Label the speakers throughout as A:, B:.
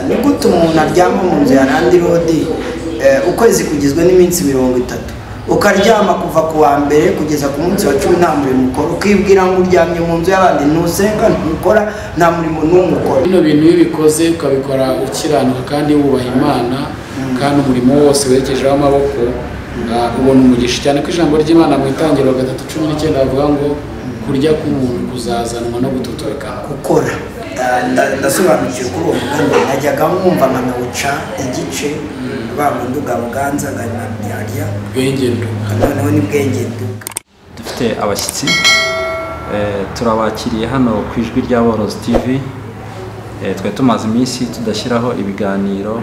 A: ni gute umuntu aryama mu nzu ya landirodi ukwezi kugizwe n'iminsi 30 ukaryama kuva ku wa mbere kugeza ku munsi wa 10 nta murimo ukora ukibwira ngo uryamye mu nzu y'abandi ntusenga ntukora nta murimo n'umwe ukora.
B: Bino bintu iyo ubikoze ukabikora ukiranuka kandi wubaha Imana kandi umurimo wose werekejeho amaboko ubona umugisha cyane ko ijambo ry'Imana mu Itangiriro 3:19 bavuga ngo kurya k'umuntu kuzazanwa no gutotobekana
A: gukora. Ndasobanukiwe kuri uwo mugani najyaga mwumva nkanawuca igice bamunduga buganza ganarya
B: bwengendo
A: noneho ni bwengendo.
C: Dufite abashyitsi turabakiriye hano ku Ijwi ry'Aborozi TV. Twe tumaze iminsi tudashyiraho ibiganiro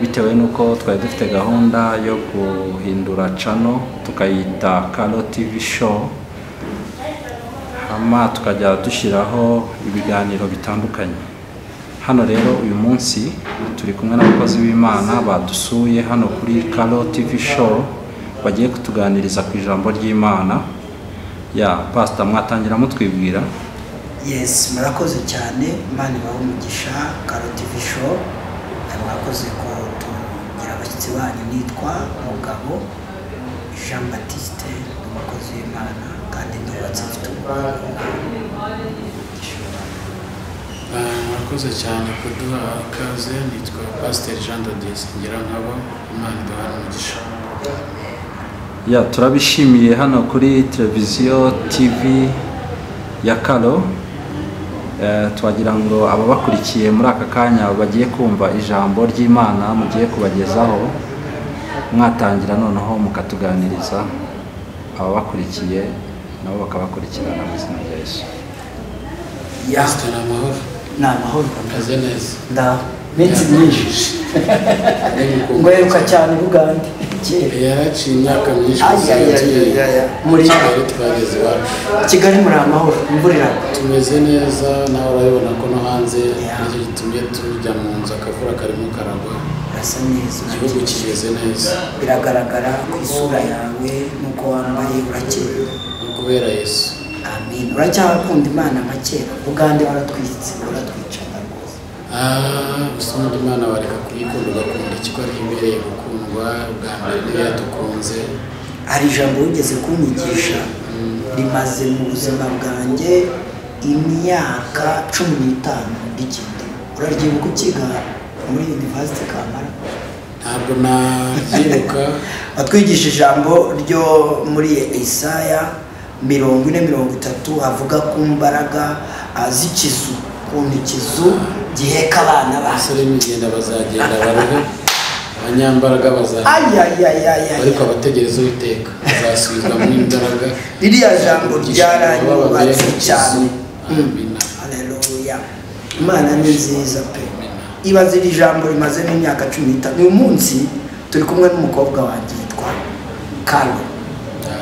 C: bitewe nuko twari dufite gahunda yo guhindura channel tukayita Kalo TV Show, hama tukajya dushyiraho ibiganiro bitandukanye. Hano rero uyu munsi turi kumwe n'abakozi b'Imana badusuye hano kuri Kalo TV Show bagiye kutuganiriza ku ijambo ry'Imana. Pastor mwatangira mutwibwira.
A: Yes, murakoze cyane. Imana ibahe umugisha. Kalo TV Show mwakoze ko tugira abashyitsi banyu. Nitwa Mugabo Jean Baptiste, umukozi w'Imana kandi ndubatse mfite
B: murakoze cyane kuduha ikaze. Nitwa Pastor Jean Dodier ngira nkabo. Imana iduha umugisha.
C: Turabishimiye hano kuri televiziyo TV ya Kalo. Twagira ngo ababakurikiye muri aka kanya bagiye kumva ijambo ry'Imana mugiye kubagezaho, mwatangira noneho mukatuganiriza ababakurikiye nabo bakabakurikirana mu izina rya Yesu.
B: Pastor amahoro.
A: Ni amahoro
B: kaze neza.
A: Nda minsi myinshi ngweruka cyane Uganda
B: yaraciye imyaka myinshi
A: muri
B: twageze iwacu
A: Kigali. Muri amahoro, imvura iragwa,
B: tumeze neza nawe urabibona ko no hanze nicyo gitumye tujya mu nzu akavura karimo karagwa.
A: urasa neza,
B: igihugu kimeze neza,
A: biragaragara ku isura yawe nuko wambaye urakeye
B: kubera Yesu.
A: Amen. Uracyakunda Imana nka kera? Uganda waratwitse uratwicaga rwose.
B: Usumba Imana wareka kuyikunda ugakunda icyo ari ibereye gukundwa bwa mbere niyo yadukunze.
A: Hari ijambo wigeze kunyigisha rimaze mu buzima bwanjye imyaka 15 rigende. Uraryibuka ukiga muri University Kamara?
B: Ntabwo nabyibuka.
A: Atwigisha ijambo ryo muri Isaya 40:30 avuga ku mbaraga z'ikizu, kuntu ikizu giheka abana
B: basore n'igenda bazagenda baruhe, abanyambaraga bazagenda ariko abategereza Uwiteka bazasubizwa mu imbaraga.
A: Ririya jambo ryaranyubatse cyane. Haleluya. Imana ni nziza pe. Ibaze iri jambo rimaze n'imyaka 15. Uyu munsi turi kumwe n'umukobwa wanjye yitwa Kalo.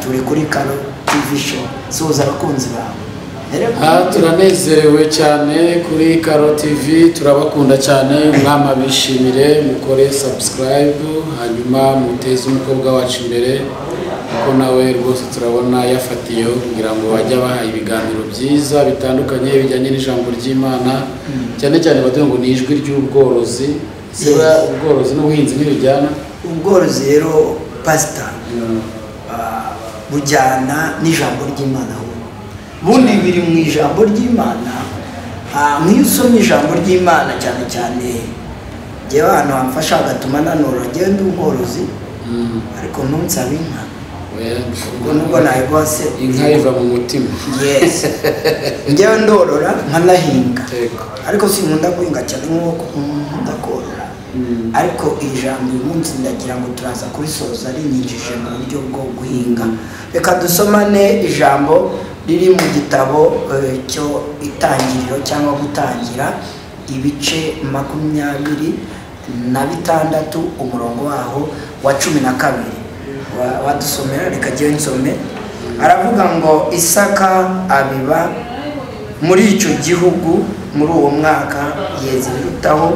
A: Turi kuri Kalo TV Show. Soza abakunzi bawe.
B: Turanezerewe cyane kuri Kalo TV, turabakunda cyane. Mwama bishimire mukore subscribe, hanyuma muteze umukobwa wacu imbere kuko nawe rwose turabona yafatiyeho kugira ngo bajye baha ibiganiro byiza bitandukanye bijyanye n'ijambo ry'Imana, cyane cyane bavuga ngo ni ijwi ry'ubworozi. Ubworozi n'ubuhinzi ntibijyana.
A: Ubworozi rero Pastor bujyana n'ijambo ry'Imana. Bundi biri mu ijambo ry'Imana. Nk'iyo usomye ijambo ry'Imana cyane cyane jewe hano amfasha agatuma nanora genda ubworozi ariko ntunsabe inka. Ubwo nubwo nayigwase
B: inka iva mu mutima.
A: Yes. Ngewe ndorora nkanahinga ariko sinkunda guhinga cyane nk'uko nkunda korora. Ariko ijambo uyu munsi ndagira ngo turaza kurisoza rinyinjije mu buryo bwo guhinga. Reka dusomane ijambo riri mu gitabo cyo Itangiriro cyangwa gutangira ibice 26 umurongo waho wa 12. Wadusomera reka giye nsome. Aravuga ngo Isaka abiba muri icyo gihugu muri uwo mwaka yeze birutaho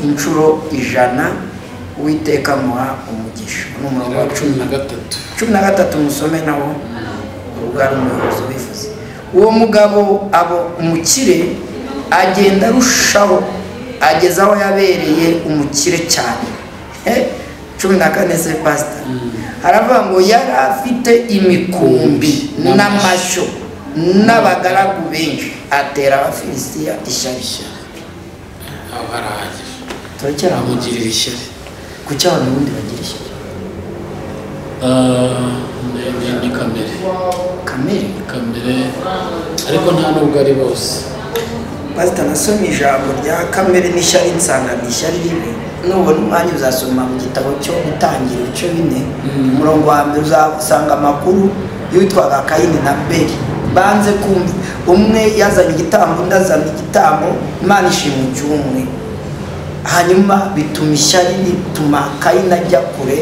A: inshuro 100 Uwiteka muha umugisha. Umurongo wa 13 musome nawo ubwari umuyobozi bivuze. Uwo mugabo abo umukire agenda arushaho ageze aho yabereye umukire cyane. 14 se pastor haravuga ngo yari afite imikumbi n'amasho n'abagaragu benshi atera abafilisitiya ishyari.
B: aho harahagije
A: turekera
B: amugirira ishyari.
A: kuki abantu ubundi bagira ishyari?
B: Ni kamere ariko nta nubwo ari bose.
A: Pastor nasomye ijambo rya kamere n'ishyari nsanga ni ishyari ribi. Nubona umwanya uzasoma mu gitabo cyo gutangira ibice 4 umurongo wa mbere uzasanga amakuru y'uwitwaga Kayini na Abeli. Banze kumva, umwe yazanye igitambo undi azana igitambo, Imana ishimwe cyumwe. Hanyuma bituma ishyari bituma Kayini ajya kure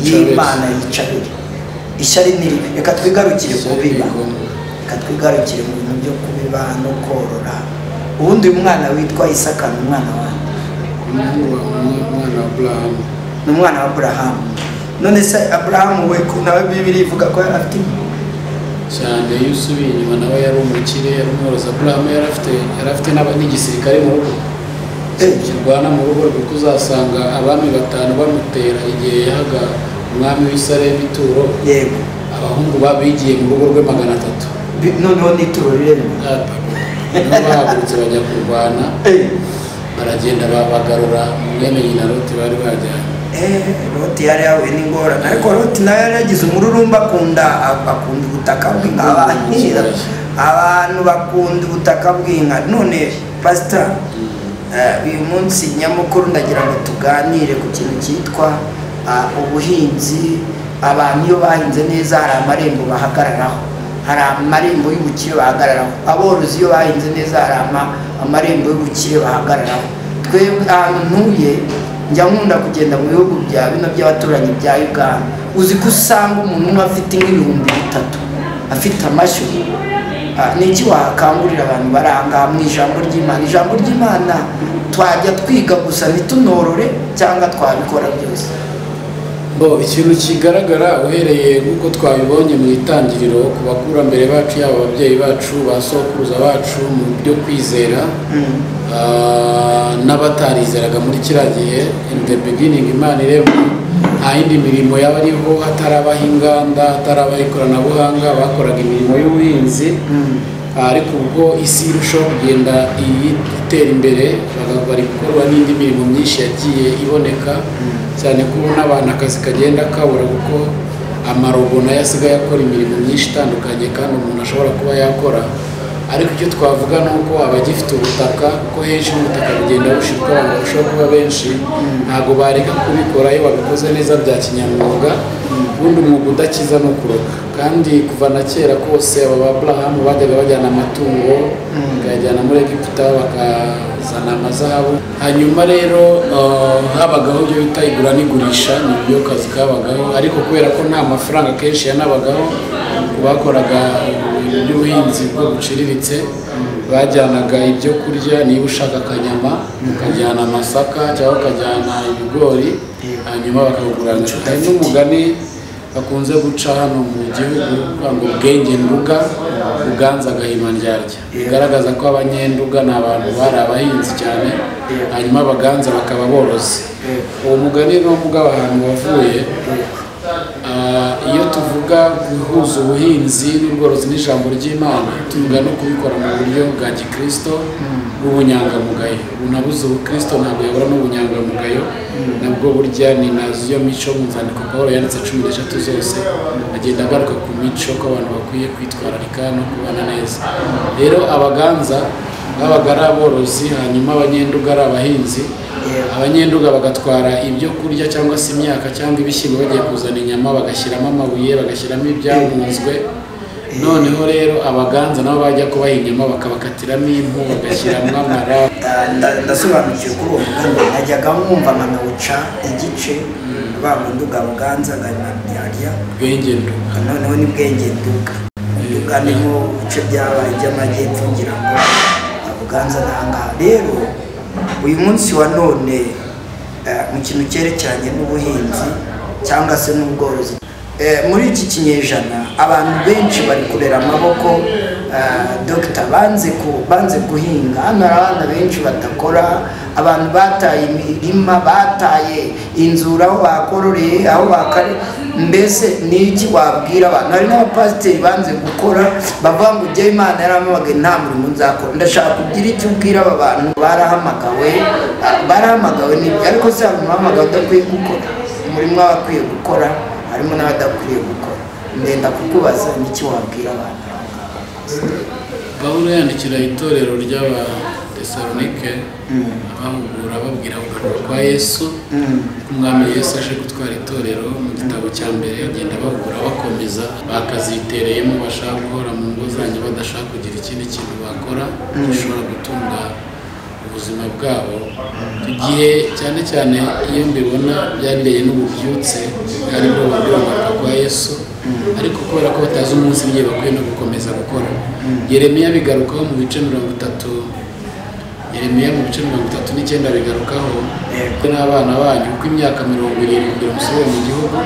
A: y'Imana yicarira. Ishyari ni ribi. Reka twigarukire kubiba, reka twigarukire mu bintu byo kubiba no korora. Ubundi umwana witwa Isaka ni umwana wa
B: Abraham.
A: Ni umwana wa Abraham. None se Abraham we nawe Bibiliya ivuga ko yari afite
B: cyane yusubiye inyuma nawe yari umukire, yari umworozi. Abraham yari afite n'igisirikare mu rugo kirwana mu rugo rwe. Kuzasanga abami 5 bamutera igihe yahaga umwami w'Isaremu ituro.
A: Yego,
B: abahungu babigiye mu rugo rwe 300.
A: noneho n'ituro rero
B: bahagurutse bajya kurwana, baragenda babagarura mwene nyina Loti bari bajyanye.
A: Loti yari yahuye n'ingorane, ariko Loti nawe yari yagize umururumba, akunda ubutaka bw'inka. Abantu bakunda ubutaka bw'inka. None pastor, uyu munsi nyamukuru ndagira ngo tuganire ku kintu cyitwa ubuhinzi. Abantu iyo bahinze neza hari amarembo bahagararaho, hari amarembo y'ubukire bahagararaho. Aborozi iyo bahinze neza hari amarembo y'ubukire bahagararaho. Twebwe ahantu ntuye njya nkunda kugenda mu bihugu bya bino by'abaturanyi bya Uganda. Uzi ko usanga umuntu umwe afite nk'ibihumbi 3 afite amashyo. Niki wakangurira abantu baranga mu ijambo ry'Imana? Ijambo ry'Imana twajya twiga gusa ntitunorore cyangwa twabikora byose?
B: Ikintu kigaragara uhereye nk'uko twabibonye mu itangiriro ku bakurambere bacu, yaba ababyeyi bacu, basokuruza bacu mu byo kwizera n'abatarizeraga muri kiriya gihe. In the beginning Imana iremye, nta yindi mirimo yaba ariho hatarabaho inganda, hatarabaho ikoranabuhanga. Bakoraga imirimo y'ubuhinzi, ariko ubwo isi irushaho kugenda itera imbere bari gukorwa n'indi mirimo myinshi yagiye iboneka, cyane ko n'abantu akazi kagenda kabura kuko amarobo nayo asigaye akora imirimo myinshi itandukanye kandi umuntu ashobora kuba yakora. Ariko icyo twavuga ni uko abagifite ubutaka, ko henshi n'ubutaka bugenda bushirwa, abantu bashobora kuba benshi ntabwo bareka kubikora iyo babikoze neza bya kinyamwuga. Ubundi umwuga udakiza no kuroga, kandi kuva na kera kose aba Abraham bajyaga bajyana amatungo bakayajyana muri Egiputa bakazana amazahabu. Hanyuma rero habagaho ibyo bita igura n'igurisha, nibyo kazi kabagaho. Ariko kubera ko nta mafaranga kenshi yanabagaho, bakoraga iby'ubuhinzi bwo buciriritse, bajyanaga ibyo kurya. Niba ushaka akanyama ukajyana amasaka cyangwa ukajyana ibigori, hanyuma bakagurana. Hari n'umugani bakunze guca hano mu gihugu ngo ubwenge nduga uganza agahima ndyarya. Bigaragaza ko abanyenduga ni abantu bari abahinzi cyane, hanyuma abaganza bakaba borozi. Uwo mugani ni uvuga ahantu wavuye. Iyo tuvuga guhuza ubuhinzi n'ubworozi n'ijambo ry'Imana, tuvuga no kubikora mu buryo bwa gikristo bw'ubunyangamugayo. Unabuze ubukristo ntabwo yabura n'ubunyangamugayo, nabwo burya ni nazo mico mu nzandiko Pawulo yanditse 13 zose, agenda agaruka ku mico ko abantu bakwiye kwitwararika no kubana neza. Rero abaganza babaga ari aborozi, hanyuma abanyenduga ari abahinzi. Abanyenduga bagatwara ibyo kurya cyangwa se imyaka cyangwa ibishyimbo bagiye kuzana inyama, bagashyiramo amabuye, bagashyiramo ibyamunzwe. Noneho rero abaganza nabo bajya kubaha inyama bakabakatiramo impu, bagashyiramo amara.
A: Ndasobanukiwe kuri uwo mugani. Najyaga mwumva nkanawuca igice bamunduga buganza nganyaryarya
B: bwenge nduga.
A: Noneho ni bwenge nduga. Nduga ni mu bice byabaye by'amajyepfo ngira ngo buganza ntangaha. Rero uyu munsi wa none mu kintu cyerekeranye n'ubuhinzi cyangwa se n'ubworozi, muri iki kinyejana abantu benshi bari kurera amaboko. Dr. banze guhinga, hano hari abana benshi badakora, abantu bataye imirima, bataye inzura aho bakororeye, aho bakare. Mbese ni iki wabwira abantu? Hari n'abapasiteri banze gukora, bavuga ngo ujye Imana yaramamagaye nta murimo nzakora. Ndashaka kugira icyo ubwira aba bantu barahamagawe n'ibyo, ariko se abantu bahamagawe udakwiye gukora umurimo bakwiye gukora, harimo n'abadakwiye gukora. Ndenda kukubaza n'iki wabwira abantu?
B: Pawulo yandikira itorero ry'Abatesalonike abahugura babwira kugaruka kwa Yesu, umwami Yesu aje gutwara itorero. Mu gitabo cya mbere agenda bahugura bakomeza, bakazitereyemo bashaka guhora mu ngo zanyu badashaka kugira ikindi kintu bakora gishobora gutunga ubuzima bwabo. Igihe cyane cyane iyo mbibona byarireye n'ububyutse ari bwo babwira kwa Yesu, ariko kubera ko batazi umunsi ngiye bakwiye no gukomeza gukora. Yeremiya bigarukaho mu bice 30, Yeremiya mu bice 39 bigarukaho ko n'abana banyu uko imyaka 70 kugira musubire mu gihugu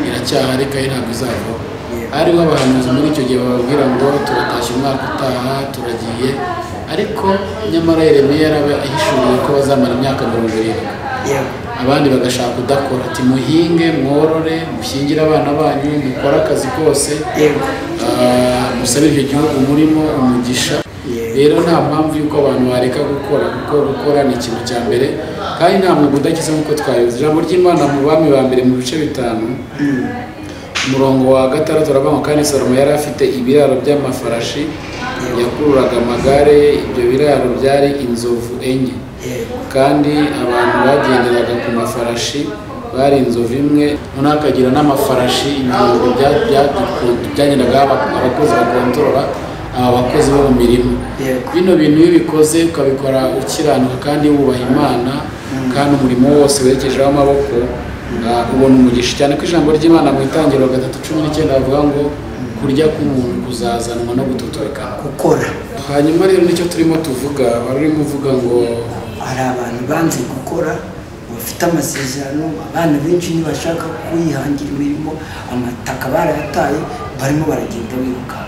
B: iracyahari kandi ntabwo izavaho. Hariho abahanuzi muri icyo gihe bababwira ngo turatashye umwaka utaha turagiye, ariko nyamara Yeremiya yarabahishuriye ko bazamara imyaka 70. Abandi bagashaka kudakora, ati muhinge, mworore, mushyingire abana banyu, mukore akazi kose, musabire icyo gihugu murimo umugisha. Rero nta mpamvu y'uko abantu bareka gukora, kuko gukora ni ikintu cya mbere, kandi nta mwuga udakiza nk'uko twabivuze. Ijambo ry'Imana mu Bami ba mbere mu bice 5 umurongo wa 6 turavuga kandi Salomo yari afite ibiraro by'amafarashi yakururaga amagare. Ibyo biraro byari inzovu enye, kandi abantu bagenderaga ku mafarashi bari inzovu imwe. Noneho akagira n'amafarashi ibihumbi byagendaga abakozi bakontorora abakozi bo mu mirimo. Bino bintu iyo ubikoze ukabikora ukiranuka kandi wubaha Imana, kandi umurimo wose werekejeho amaboko ubona umugisha. Cyane ko ijambo ry'Imana mu Itangiriro 3:19 bavuga ngo kurya k'umuntu kuzazanwa no gutotoreka
A: gukora.
B: Hanyuma rero nicyo turimo tuvuga, barimo uvuga ngo
A: hari abantu banze gukora, bafite amasezerano. Abana benshi ntibashaka kwihangira imirimo, amataka barayataye, barimo baragenda biruka.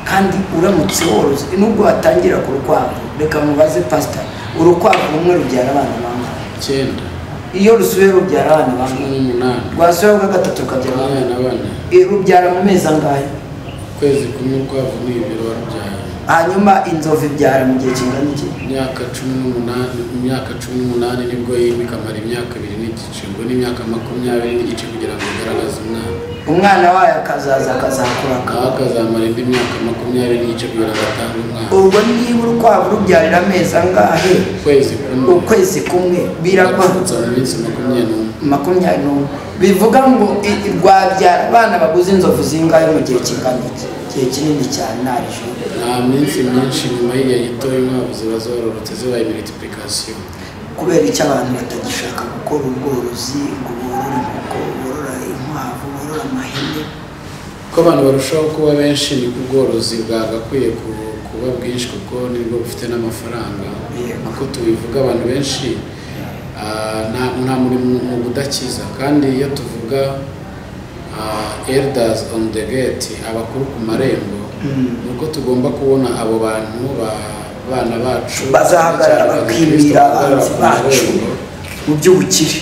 A: Kandi uramutse woroze, nubwo watangira ku rukwavu, reka mubaze pastor, urukwavu rumwe rubyara abana bangahe?
B: 9.
A: Iyo rusubiye rubyara abana bangahe?
B: 8.
A: Rwasubiye bwa gatatu rukabyara abana 4. Rubyara mu mezi angahe?
B: Kwezi kumwe urukwavu ni 2 warubyaye.
A: Hanyuma inzovu ibyara mu gihe kingana iki?
B: Imyaka 18 nibwo yimika amara imyaka 2 n'igice, ngo ni imyaka 20 n'igice kugira ngo igaragaze
A: umwana wayo akazaza akazakura
B: akazamara indi myaka 20 n'igice kugira ngo atange umwana.
A: Ubwo niba urukwavu rubyarira amezi angahe? Ukwezi kumwe biragorutse
B: mu minsi
A: 21. Bivuga ngo rwabyara abana baguze inzovu zingahe mu gihe kingana iki? Gihe kinini cyane narije.
B: Nta minsi myinshi nyuma y'igihe gito inkwavu ziba zororotse zibaye multiplication.
A: Kubera icyo abantu batagishaka gukora ubworozi, ngo borore inkoko, borora inkwavu, borora amahene.
B: Ko abantu barushaho kuba benshi, ni ubworozi bwagakwiye kuba bwinshi, kuko nibwo bufite n'amafaranga. Uko tubivuga abantu benshi nta murimo udakiza. Kandi iyo tuvuga elders on the gate, abakuru ku marembo, nuko tugomba kubona abo bantu bana bacu
A: bazahagarara bakimira abanzi bacu mu by'ubukire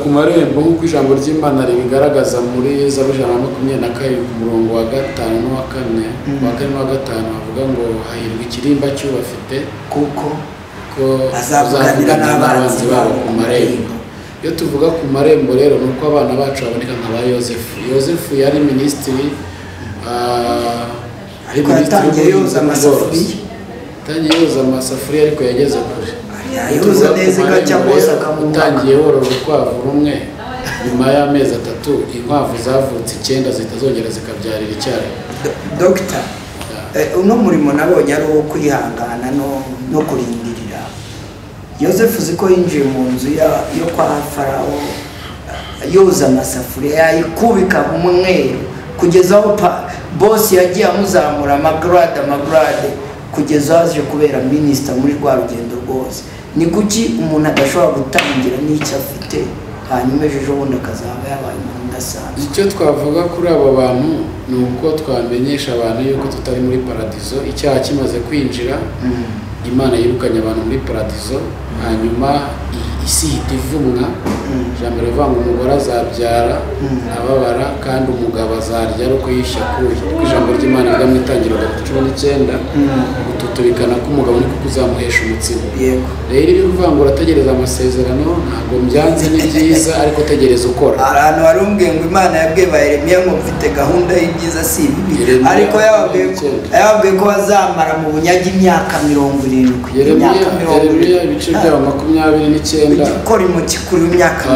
B: ku marembo, nk'uko ijambo ry'Imana ribigaragaza muri Zaburi 22 ku murongo wa 5 n'uwa 4 n'uwa 5 bavuga ngo hahirwa ikirimba cy'ubafite kuko bazavuganira n'abanzi babo ku marembo. Iyo tuvuga ku marembo rero nuko abana bacu baboneka nka ba Yosefu yari minisitiri,
A: ariko yatangiye yoza
B: amasafuriya, ariko yageze kure.
A: Yoza neza gacya koza kamuha.
B: Utangiye worora urukwavu rumwe, nyuma y'amezi 3 inkwavu zavutse 9 zitazongera zikabyarira icyarimwe.
A: Dr. Uno murimo nabonye ari uwo kwihangana no kurindirira. Yosefu ziko yinjiye mu nzu yo kwa Farawo, yoza amasafuriya, yayikubika mu mweru kugeza aho boss yagiye amuzamura amagrade kugeza aje kubera minister muri rwa rugendo rwose. Ni kuki umuntu adashobora gutangira n'icyo afite hanyuma ejo bundi akazaba yabaye umuntu udasanzwe.
B: icyo twavuga kuri abo bantu ni uko twamenyesha abantu yuko tutari muri paradizo, icyaha kimaze kwinjira Imana yirukanye abantu muri paradizo, hanyuma isi ihita ivumwa. Ijambo rivuga ngo umugore azabyara ababara kandi umugabo azarya ari uko yishyakuye. Kuko ijambo ry'Imana rivuga mu Itangiriro 19 gututubikana k'umugabo niko kuzamuhesha umutsima. Rero iyo uvuga ngo urategereza amasezerano ntabwo mbyanze, ni byiza, ariko tegereza ukora.
A: Ahantu warumbwiye ngo Imana yabwiye ba Yeremiya ngo mfite gahunda y'ibyiza si ibibi, ariko yababwiye ko bazamara mu bunyage imyaka 70.
B: Yeremiya ibice bya 29
A: gukora imukikuru w'imyaka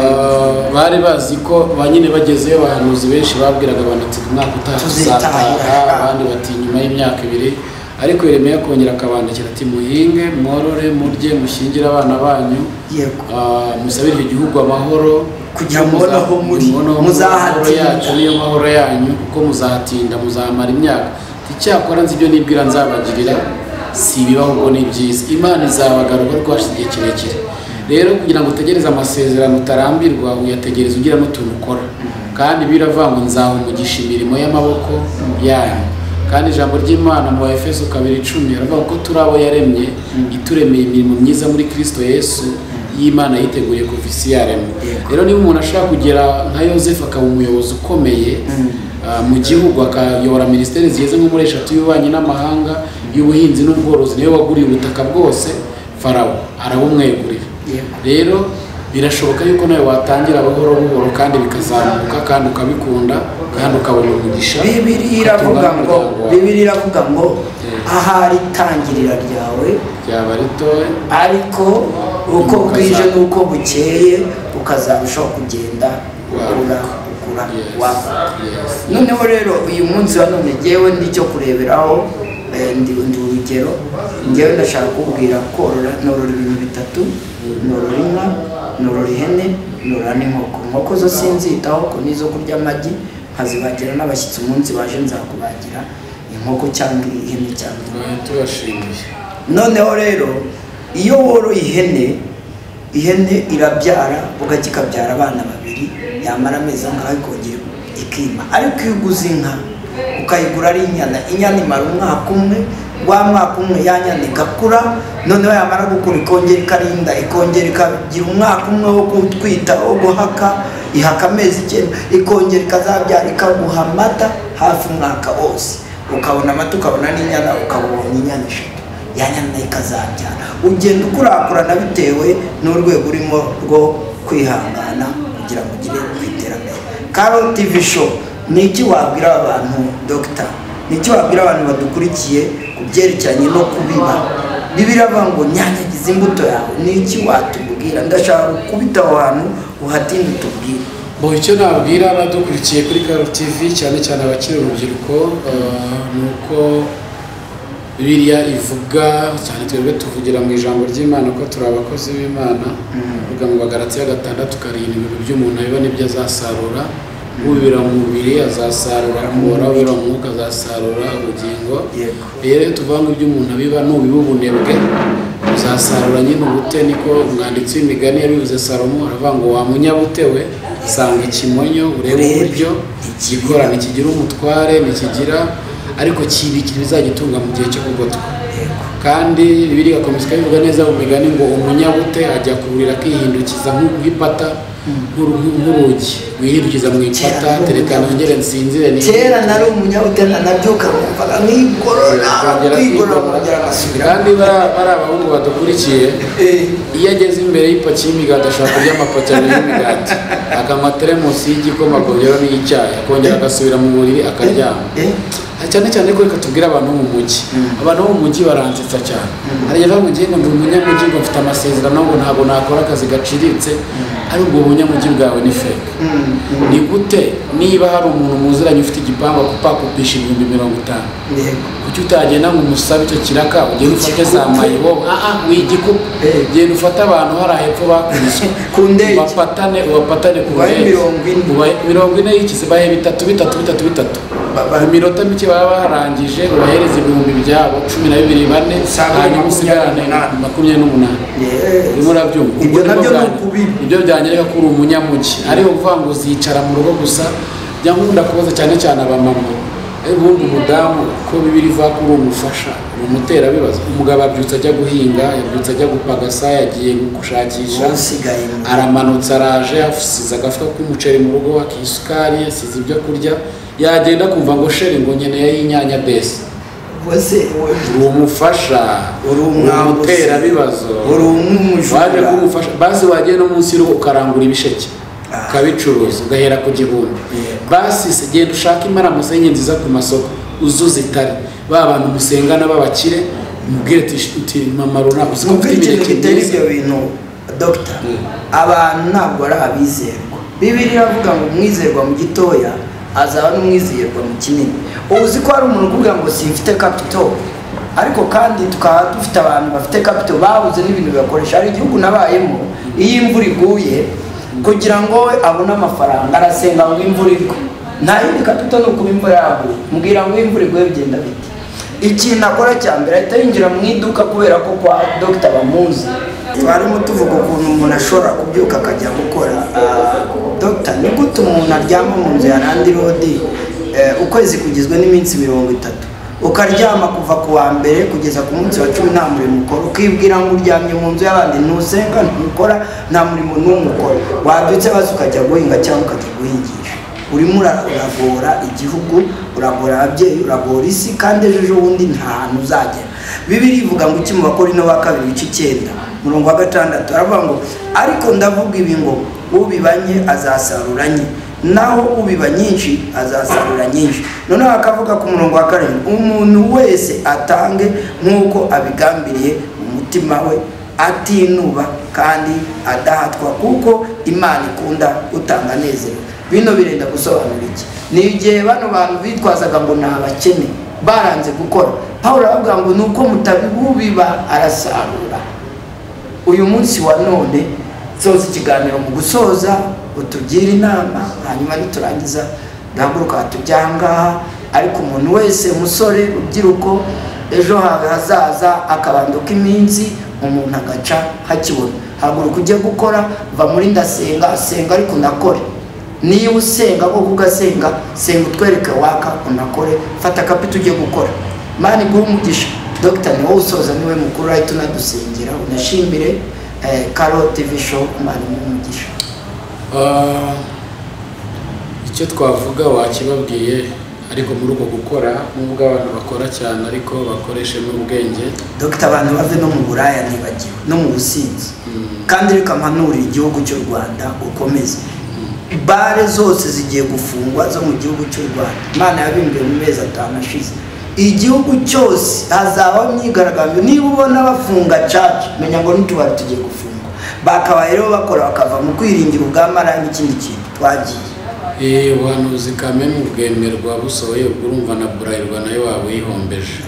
B: bari bazi ko banyine bagezeyo abahanuzi benshi babwiraga abantu ati umwaka utaha tuzataha, abandi bati nyuma y'imyaka 2. Ariko Yeremiya kongera akabandikira ati muhinge, mworore, murye, mushyingire abana banyu, musabire igihugu amahoro
A: kugira ngo mubonaho muri
B: muzahatinda niyo mahoro yanyu, kuko muzahatinda muzahamara imyaka. Icyakora nzi ibyo nibwira nzabagirira si ibibaho ngo ni byiza. Imana izabagaruka rwashize igihe kirekire. Rero kugira ngo utegereze amasezerano utarambirwa, uyategereza ugira n'utuntu ukora. Kandi biravuga ngo nzahumugisha imirimo y'amaboko yanyu. Kandi ijambo ry'Imana mu Efeso 2:10 aravuga ko turi abo yaremye, ituremeye imirimo myiza muri Kristo Yesu y'Imana yiteguriye kuva isi yaremwe. Rero niba umuntu ashaka kugera nka Yosefu akaba umuyobozi ukomeye mu gihugu, akayobora ministeri zigeze nko muri 3 y'ububanyi n'amahanga, y'ubuhinzi n'ubworozi, niyo waguriye ubutaka bwose, Farawo arabumwegurira. Rero birashoboka yuko nawe watangira buhoro buhoro kandi bikazamuka kandi ukabikunda kandi ukabona umugisha.
A: Bibiri iravuga ngo ahari itangirira ryawe
B: ryaba ritoya,
A: ariko uko bwije n'uko bukeye ukazarushaho kugenda ukura. Noneho rero uyu munsi wa none ngewe nicyo kureberaho, ndi urugero. Ngewe ndashaka kubwira korora, norora ibintu bitatu: norora inka, norora ihene, norora n'inkoko. Inkoko zo sinzitaho ko nizo kurya amagi, nkazibagira n'abashyitsi umunsi baje nzakubagira inkoko cyangwa ihene cyangwa
B: tubashimiye.
A: Noneho rero iyo woroye ihene irabyara, bugacya ikabyara abana 2, yamara amezi angahe ikongera ikima. Ariko iyo uguze inka ukayigura ari inyana imara umwaka umwe, wa mwaka umwe yanyana igakura, noneho yamara gukura ikongera ikarinda, ikongera ikagira umwaka umwe wo gutwita, wo guhaka, ihaka amezi 9, ikongera ikazabyara ikaguha amata hafi umwaka wose. Ukabona amata, ukabona n'inyana, ukabona inyana 3, yanyana ikazabyara. Ugenda ukurakurana bitewe n'urwego urimo rwo kwihangana kugira ngo ugire kwiterambere. Caro TV show ni iki wabwira abantu Dr. Ni iki wabwira abantu badukurikiye ku byerekeranye no kubiba? Bibiri avuga ngo nyanyagize imbuto yawe. Ni iki watubwira? Ndashaka kubita aho hantu uhatinde utubwire.
B: Icyo nabwira abadukurikiye kuri Caro TV, cyane cyane abakiri urubyiruko, nuko Bibiliya ivuga, cyane twebwe tuvugira mu ijambo ry'Imana ko turi abakozi b'Imana. Vuga mu Bagalatiya 6:7 ibintu by'umuntu abiba nibyo azasarura. Ubira mu mubiri azasarura umubora, ubira mu mwuka azasarura ubugingo. Rero tuvuga ngo iby'umuntu abiba n'ubiba ubunebwe uzasarura nyine ubute. Niko umwanditsi w'imigani yabivuze Salomo, aravuga ngo wa munyabutewe sanga ikimonyo urebe uburyo gikora, ntikigira umutware, ntikigira, ariko kibikira bizagitunga mu gihe cyo kugotwa. Kandi Bibiliya igakomeza ikabivuga neza mu migani ngo umunyabute ajya kuburira akihindukiza nk'ipata, nk'urugi wihindukiza mu ipata, tereka nongere nsinzire.
A: Kera nari umunyabute nabyuka mvaga nkigorora.
B: Kandi bari abahungu badukurikiye, iyo ageze imbere y'ipaki y'imigati ashaka kurya amapaki y'imigati, akanywa teremusi y'igikoma akongeraho n'icyayi, akongera agasubira mu buriri akaryama. Cyane cyane ko reka tubwire abantu bo mu mujyi. Abantu bo mu mujyi baransetsa cyane. Harigera ngo ngiye ngo ndi umunyamujyi ngo mfite amasezerano ngo ntabwo nakora akazi gaciriritse, ari ubwo bunyamujyi bwawe ni fake. Ni gute niba hari umuntu muziranye ufite igipangu akupakupisha 50,000, kuki utagenda ngo umusabe icyo kiraka, ugende ufate za mayibo, wigikupa, genda ufate abantu hari hepfo bakubiswe
A: ku ndege,
B: bapatane ku ndege 40 y'ikize bahe 3 mu minota mike baba barangije ubahereza ibihumbi byabo 12 bane hanyuma usigarane 28 urimo urabyumva
A: ibyo nabyo ni ukubiba
B: ibyo byanyereka ko uri umunyamugi ariho uvuga ngo uzicara mu rugo gusa byangunda kubaza cyane cyane abamama ubundi umudamu ko bibiri va kuri umufasha umutera bibaza umugabo abyutse ajya guhinga yabyutse ajya gupagasa yagiye gushakisha aramanutse araje afusiza agafuka k'umuceri mu rugo akisukari asize ibyo kurya yagenda kumva ngo sheri ngo nkeneye y'inyanya desi
A: wese
B: uri umufasha uri umutera bibazo
A: uri umujura
B: waje kumufasha basi wagiye no munsi y'urugo ukarangura ibisheke ukabicuruza ugahera ku gihumbi basi se genda ushaka imaramusenye nziza ku masoko uzuza itari ba bantu musengana b'abakire mubwire uti mama runaka uzi ko mfite imineke
A: ibyo bintu doctor abantu ntabwo ari abizerwa Bibiliya iravuga ngo umwizerwa mu gitoya azaba n'umwizerwa mu kinini uzi ko hari umuntu uvuga ngo simfite capital ariko kandi tukaba dufite abantu bafite capital babuze n'ibintu bibakoresha ari igihugu nabayemo iyo imvura iguye kugira ngo we abone amafaranga arasenga ngo imvura igwe nta yindi capital no kuba imvura yaguye mbwira ngo imvura iguye bigenda bite ikintu akora cya mbere ahita yinjira mu iduka kubera ko kwa Dr. bamuzi twarimo tuvuga ukuntu umuntu ashobora kubyuka akajya gukora Dr. ni gute umuntu aryama mu nzu ya Randi Road ukwezi kugizwe n'iminsi 30 ukaryama kuva ku wa mbere kugeza ku munsi wa 10 nta murimo ukora ukibwira ngo uryamye mu nzu y'abandi ntusenga ntukora nta murimo n'umwe ukora wabyutse basi ukajya guhinga cyangwa ukajya guhingisha urimo uragora igihugu uragora ababyeyi uragora isi kandi ejo bundi nta hantu uzagera Bibiliya ivuga ngo iki mu Bakorinto ba 2:9 aravuga ngo ariko ndavuga ibi ngo ubibanye azasaruranye naho ubiba nyinshi azasarura nyinshi noneho akavuga ku murongo wa 7 umuntu wese atange nkuko abigambiriye mu mutima we atinuba kandi adahatwa kuko Imana ikunda utanga nezero bino birenda gusobanura iki ni igihe bano bantu bitwazaga ngo nabakene baranze gukora Paulo aravuga ngo nuko mutabibubiba arasarura uyu munsi wa none soza ikiganiro mu gusoza utugira inama hanyuma niturangiza ndahaguruka tujyanga ariko umuntu wese musore ubyiruko ejo hazaza akabanduka iminsi umuntu agaca hakibona haguruka ujye gukora va muri ndasenga senga ariko nakore niyo usenga ko kugasenga senga utwereke waka unakore fata kapito ujye gukora mani guha umugisha Dr. ni wowe usoza niwe mukuru ahita unadusengera unashimire Karo TV show mani umugisha
B: icyo twavuga wakibabwiye ariko muri uko gukora nubwo abantu bakora cyane ariko bakoreshe n'ubwenge
A: Dr. abantu bave no mu buraya ntibagiwe no mu businzi kandi reka mpanura igihugu cy'u Rwanda ukomeze bare zose zigiye gufungwa zo mu gihugu cy'u Rwanda Imana yabimbiye mu mezi 5 ashize igihugu cyose hazabaho imyigaragambyo niba ubona bafunga church menya ngo nitubari tugiye gufungwa bakabaye rero bakora bakava mu kwiringira ubwamara n'ikindi kintu twagiye
B: ubuhanuzi kameme ubwemerwa busohoye urumva na Bralirwa nayo wawe yihombeje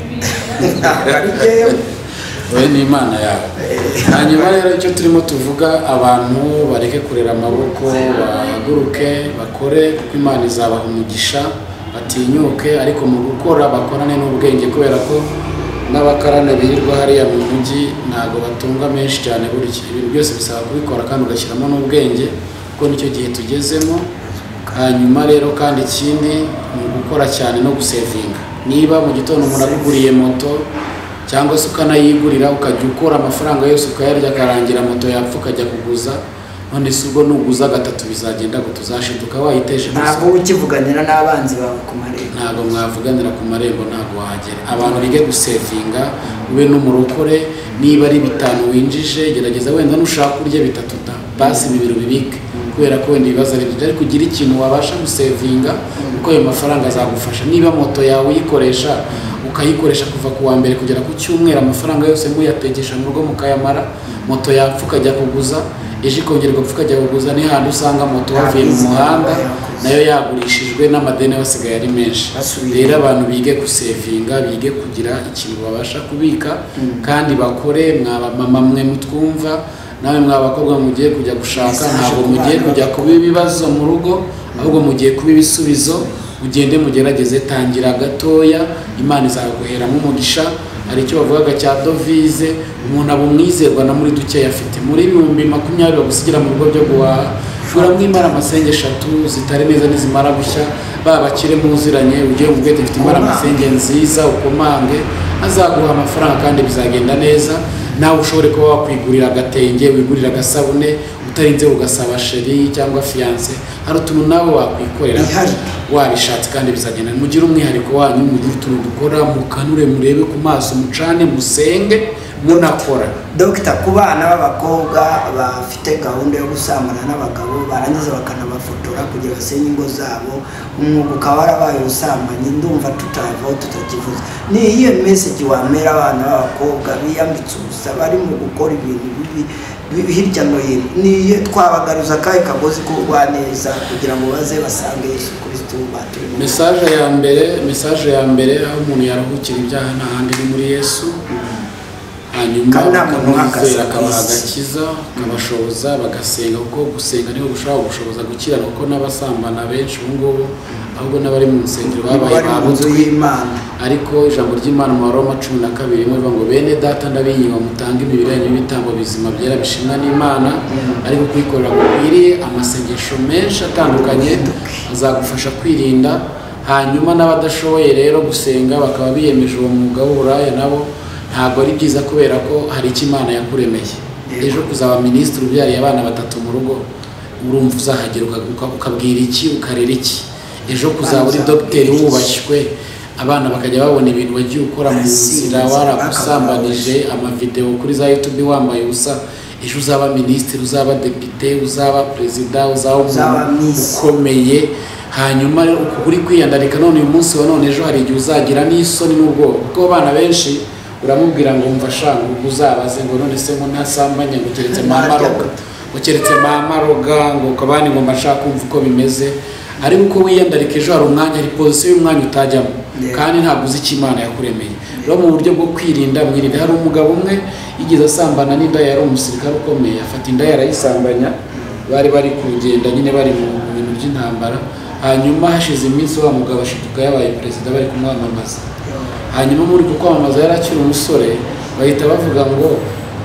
B: we ni Imana yawe hanyuma rero icyo turimo tuvuga abantu bareke kurera amaboko bahaguruke bakore kuko Imana izabaha umugisha batinyuke ariko mu gukora bakorane n'ubwenge kubera ko n'abakarane birirwa hariya mu mujyi ntago batunga menshi cyane buri ibintu byose bisaba kubikora kandi ugashyiramo n'ubwenge kuko nicyo gihe tugezemo hanyuma rero kandi ikindi ni gukora cyane no gusevinga niba mu gitondo umuntu aguguriye moto cyangwa se ukanayigurira ukajya ukora amafaranga yose ukayarya akarangira moto yapfa ukajya kuguza none se ubwo nuguza gatatu bizagenda ngo tuzashiduka wayiteje
A: ntabwo ukivuganira n'abanzi bawe ku marembo
B: ntabwo mwavuganira ku marembo ntabwo wahagera abantu bige gusevinga ube n'umurokore niba ari 5 winjije gerageza wenda nushaka kurya 3 da basi 2 bibike kubera ko wenda ibibazo ari kugira ikintu wabasha gusevinga uko ayo mafaranga azagufasha niba moto yawe uyikoresha ukayikoresha kuva ku wa mbere kugera ku cyumweru amafaranga yose muyategesha mu rugo mukayamara moto yapfa ukajya kuguza eje kongerwa ukajya kuguza ni handi usanga moto wavuye mu muhanda nayo yagurishijwe n'amadeni wasigaye ari menshi rero abantu bige gusevinga bige kugira ikintu babasha kubika kandi bakore mwaba mama mwe mutwumva nawe mwabakobwa mugiye kujya gushaka ntabwo mugiye kujya kuba ibibazo mu rugo ahubwo mugiye kuba ibisubizo ugende mugerageze, tangira gatoya, Imana izaguheramo umugisha. Hari icyo bavugaga cya dovize, umuntu aba umwizerwa na muri duke afite muri 2020 bagusigira mu rugo byo guhaha, shura mwimara amasenge 3 zitari neza nizimara gushya, babakire muziranye, ugiye mu bwete mfite imara amasenge nziza, ukomange azaguha amafaranga kandi bizagenda neza. Nawe ushobore kuba wakwigurira agatenge, wigurira agasabune, utarinze ugasaba sheri cyangwa fiance, hari utuntu nawe wakwikorera wabishatse kandi bizagenda. Mugire umwihariko wanyu, mugire utuntu dukora, mukanure, murebe ku maso, mucane, musenge, munakora.
A: Dr. ku bana b'abakobwa bafite gahunda yo gusambana n'abagabo barangiza bakanabafotora kugira basenye ingo zabo, umwuga ukaba warabaye ubusambanyi, ndumva tutavaho tutakivuze. Ni iyo message wamera abana b'abakobwa biyambitse ubusa bari mu gukora ibintu bibi hirya no hino? Niyo twabagaruza kahe kagozi k'ubwaneza kugira ngo baze basange Yesu Kristo baturi.
B: Message ya mbere aho umuntu yaruhukira ibyaha n'ahandi ni muri Yesu. Hanyuma bakamwizera, akabaha agakiza, akabashoboza, bagasenga, kuko gusenga niho gushobora gushoboza gukira, kuko n'abasambana benshi ubu ngubu ahubwo n'abari mu nsengero babaye babutwi. Ariko ijambo ry'Imana mu Roma 12 rivuga ngo bene data ndabinyiga mutange imibiri yanyu y'ibitambo bizima byera bishimwa n'Imana, ariko kwikorera gukwiriye amasengesho menshi atandukanye azagufasha kwirinda. Hanyuma n'abadashoboye rero gusenga bakaba biyemeje uwo mwuga w'uburaya, nabo ntabwo ari byiza, kubera ko hari icyo Imana yakuremeye. Ejo kuzaba minisitiri ubyariye abana 3 mu rugo, urumva uzahagera ukabwira iki, ukarera iki? Ejo kuzaba uri dogiteri wubashywe, abana bakajya babona ibintu wagiye ukora mu nzira waragusambanije, amavideo kuri za YouTube wambaye ubusa. Ejo uzaba minisitiri, uzaba depite, uzaba perezida, uzaba ukomeye. Hanyuma uri kwiyandarika none uyu munsi wa none, ejo hari igihe uzagira n'isoni n'ubwoba, kuko abana benshi uramubwira ngo umva shanga uzabaze ngo none se ngo ntasambanye ngo keretse mama roga ngo kabani ngo mashaka kumva uko bimeze. Ariko uko wiyandarika ejo hari umwanya, hari position y'umwanya utajyamo, kandi ntabwo uzi icyo Imana yakuremeye. Rero mu buryo bwo kwirinda, mwirinde. Hari umugabo umwe yigeze asambana n'inda, yari umusirikare ukomeye, afata inda yarayisambanya, bari kugenda nyine bari mu bintu by'intambara. Hanyuma hashize iminsi wa mugabo ashituka yabaye perezida, bari kumwamamaza. Hanyuma muri kwamamaza yarakira umusore, bahita bavuga ngo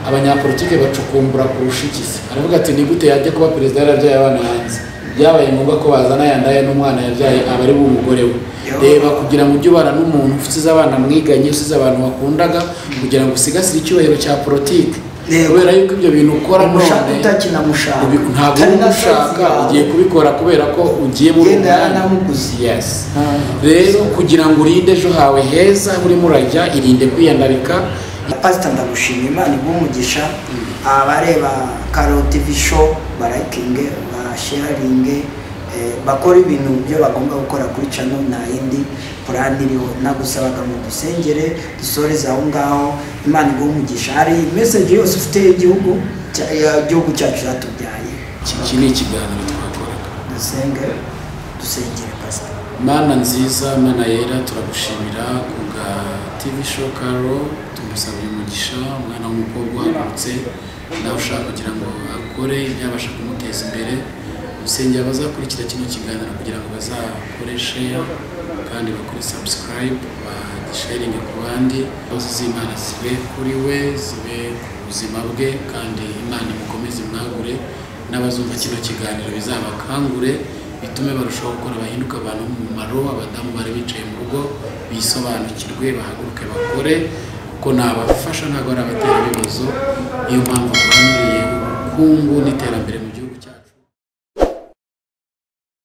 B: abanyapolitike bacukumbura kurusha ikizi. Aravuga ati ni gute yajya kuba perezida yarabyaye abana hanze? Byabaye ngombwa ko bazana yandaye n'umwana yabyaye abari b'umugore we. Reba kugira ngo ujye ubana n'umuntu ufite abana mwiganye, usize abantu wakundaga, kugira ngo usigasire icyubahiro cya politike. Kubera yuko ibyo bintu ukora none ntabwo umushaka, ugiye kubikora kubera ko ugiye mu ruganda. Yes. Rero kugira ngo urinde ejo hawe heza urimo urajya, irinde kwiyandarika.
A: Pastor ndagushimira, Imana igumugisha. Abareba Karo TV show barakinge, basharinge, bakora ibintu byo bagomba gukora kuri channel na indi plan iriho. Nagusabaga mu dusengere dusoreza aho ngaho. Imana igumugisha. Hari message yose ufite igihugu cyacu cyatubyaye.
B: Iki ni ikiganiro twakoraga.
A: Dusengere Pastor.
B: Mana nziza, Mana yera, turagushimira kuga TV show Karo, tumusabye umugisha, umwana w'umukobwa uhagurutse nawe ushaka kugira ngo akore ibyabasha kumuteza imbere. Usengera bazakurikira kino kiganiro kugira ngo bazakoreshe kandi bakore subscribe, sharing ku bandi, bose z'Imana zibe kuri we, zibe ku buzima bwe, kandi Imana imukomeze mwagure, n'abazumva kino kiganiro bizabakangure, bitume barushaho gukora, bahinduka abantu mu mumaro. Abadamu bari bicaye mu rugo bisobanukirwe, bahaguruke bakore, kuko nabafasha ntabwo ari abatera ibibazo. Iyo mpamvu duhamiriye ubukungu n'iterambere.